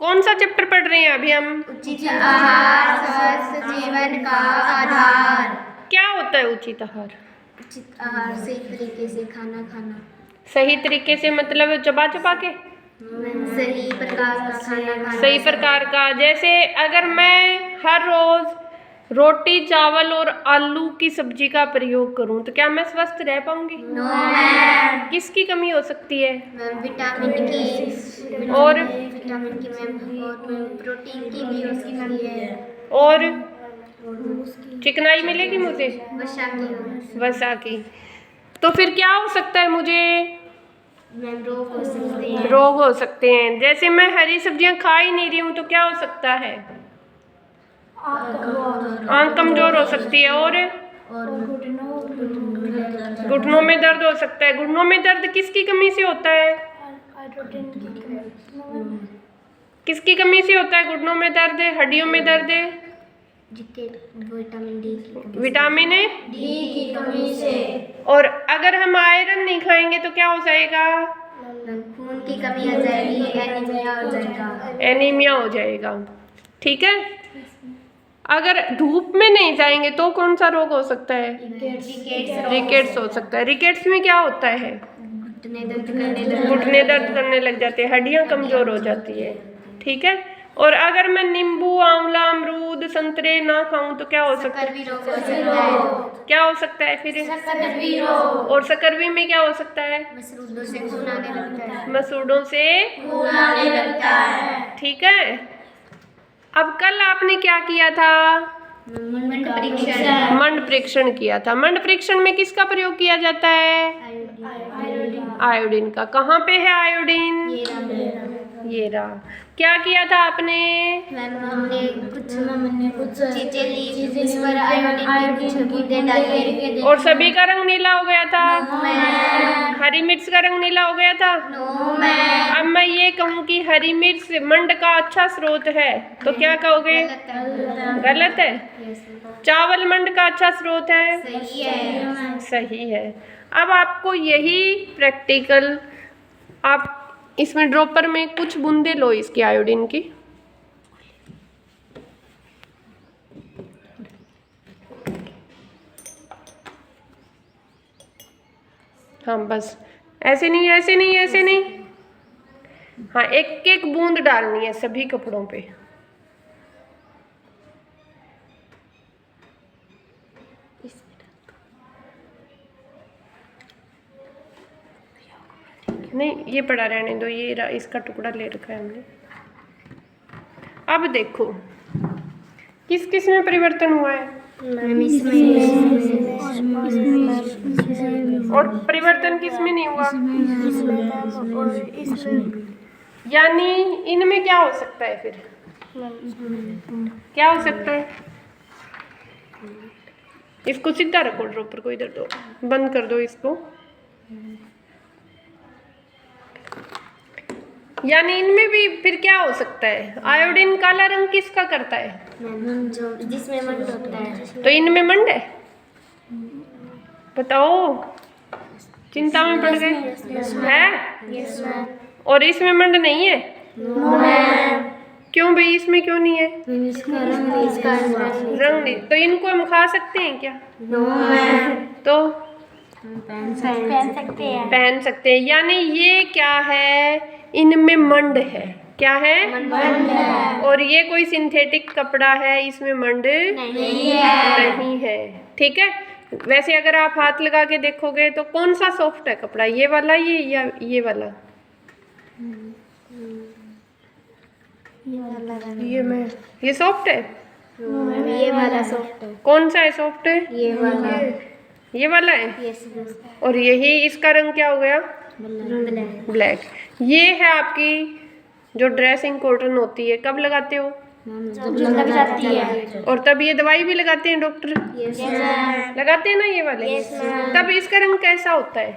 कौन सा चैप्टर पढ़ रहे हैं अभी हम? उचित आहार स्वस्थ जीवन का आधार। क्या होता है उचित आहार? उचित आहार सही तरीके से खाना खाना। सही तरीके से मतलब चबा चबा के? सही प्रकार का खाना खाना। सही प्रकार का, जैसे अगर मैं हर रोज रोटी चावल और आलू की सब्जी का प्रयोग करूं तो क्या मैं स्वस्थ रह पाऊंगी? No ma'am. किसकी कमी हो सकती है? मैम विटामिन की और मैम और प्रोटीन की भी हो सकती है। और चिकनाई मिलेगी मुझे? वसा की। तो फिर क्या हो सकता है मुझे? मैम रोग हो सकते हैं। रोग हो सकते हैं। जैसे मैं हरी सब्जियां खा ही नहीं रही हूँ तो क्या हो सकता है? आंख कमजोर हो सकती है। और घुटनों में दर्द हो सकता है। घुटनों में दर्द किसकी कमी से होता है? किसकी कमी से होता है घुटनों में दर्द? हड्डियों में दर्द? विटामिन डी की विटामिन डी की कमी से। और अगर हम आयरन नहीं खाएंगे तो क्या हो जाएगा? खून की कमी आ जाएगी, एनीमिया हो जाएगा। एनीमिया हो जाएगा। ठीक है। अगर धूप में नहीं जाएंगे तो कौन सा रोग हो सकता है? रिकेट्स हो सकता है। रिकेट्स में क्या होता है? घुटने दर्द करने लग जाते हैं, हड्डियां कमजोर हो जाती है। ठीक है। और अगर मैं नींबू आंवला अमरूद संतरे ना खाऊं तो क्या हो सकता है? क्या हो सकता है फिर? और सकरवी में क्या हो सकता है? मसूड़ों से खून आने लगता है। मसूड़ों से खून आने लगता है। ठीक है। अब कल आपने क्या किया था? मंड परीक्षण। मंड परीक्षण किया था। मंड परीक्षण में किसका प्रयोग किया जाता है? आयोडीन का। कहाँ पे है आयोडीन? ये रहा। क्या किया था आपने? हमने कुछ चीजें ली जिस पर आयोडीन की बूंदें डाली। और सभी का रंग नीला हो गया था? हरी मिर्च का रंग नीला हो गया था? अब मैं ये कहूँ कि हरी मिर्च मंड का अच्छा स्रोत है तो क्या कहोगे? गलत है। चावल मंड का अच्छा स्रोत है? सही है। सही है। अब आपको यही प्रैक्टिकल आप इसमें ड्रॉपर में कुछ बूंदे लो इसकी आयोडीन की। हाँ बस ऐसे नहीं, ऐसे नहीं, ऐसे नहीं। हाँ एक एक बूंद डालनी है सभी कपड़ों पे। नहीं ये पड़ा रहने दो, ये इसका टुकड़ा ले रखा है हमने। अब देखो किस किस में परिवर्तन हुआ है? और परिवर्तन किस में नहीं हुआ? यानी इनमें क्या हो सकता है फिर? क्या हो सकता है? इसको सीधा रखो ड्रॉपर को, इधर दो, बंद कर दो इसको। यानी इनमें भी फिर क्या हो सकता है? आयोडीन काला रंग किसका करता है? जो जिसमें मंड होता है। तो इनमें मंड है? बताओ, चिंता में पड़ गए है? और इसमें मंड नहीं है? क्यों भाई, इसमें क्यों नहीं है? रंग नहीं। तो इनको हम खा सकते हैं क्या? तो पहन सकते हैं। यानी ये क्या है? इनमें मंड है। क्या है? मंड है। और ये कोई सिंथेटिक कपड़ा है, इसमें मंड नहीं है। ठीक है। वैसे अगर आप हाथ लगा के देखोगे तो कौन सा सॉफ्ट है कपड़ा? ये वाला या ये वाला? ये सॉफ्ट है? ये वाला सॉफ्ट है। कौन सा है सॉफ्ट है? ये वाला है। और यही इसका रंग क्या हो गया? ब्लैक। ये है आपकी जो ड्रेसिंग कॉटन होती है, कब लगाते हो? लग जाती है। और तब ये दवाई भी लगाते हैं डॉक्टर? लगाते हैं ना ये वाले। तब इसका रंग कैसा होता है?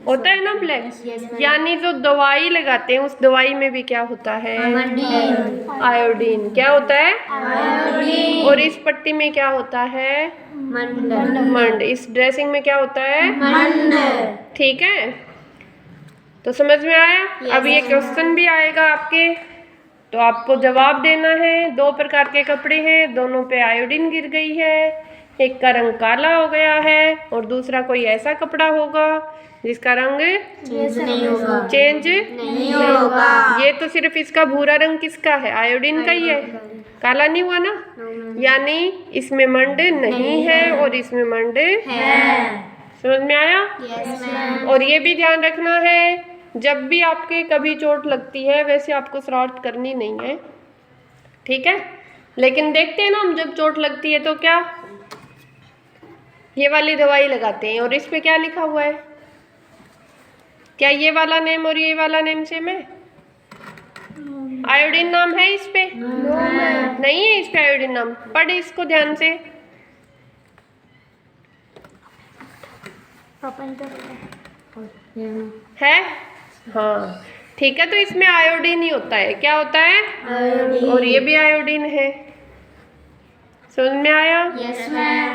होता है ना ब्लैक। यानी जो दवाई लगाते हैं उस दवाई में भी क्या होता है? आयोडीन। क्या होता है? आयोडीन। और इस पट्टी में क्या होता है? मंड। इस ड्रेसिंग में क्या होता है? मंड। ठीक है। तो समझ में आया? अब ये क्वेश्चन भी आएगा आपके तो आपको जवाब देना है। 2 प्रकार के कपड़े हैं, दोनों पे आयोडीन गिर गई है। एक का रंग काला हो गया है और दूसरा कोई ऐसा कपड़ा होगा जिसका रंग नहीं होगा, चेंज नहीं होगा। ये तो सिर्फ इसका भूरा रंग किसका है, आयोडीन का ही है, काला नहीं हुआ ना। यानी इसमें मंड नहीं है और इसमें मंड है। समझ में आया? Yes ma'am. और ये भी ध्यान रखना है, जब भी आपके कभी चोट लगती है, वैसे आपको शरारत करनी नहीं है, ठीक है। लेकिन देखते हैं ना हम, जब चोट लगती है तो क्या ये वाली दवाई लगाते हैं और इस पे क्या लिखा हुआ है, क्या ये वाला नेम और ये वाला नेम सेम है? आयोडीन नाम है इस पे? नहीं है इस पे आयोडीन नाम। पढ़ इसको ध्यान से। है हाँ ठीक है, तो इसमें आयोडीन ही होता है। क्या होता है? आयोडीन। और ये भी आयोडीन है। समझ में आया? Yes ma'am.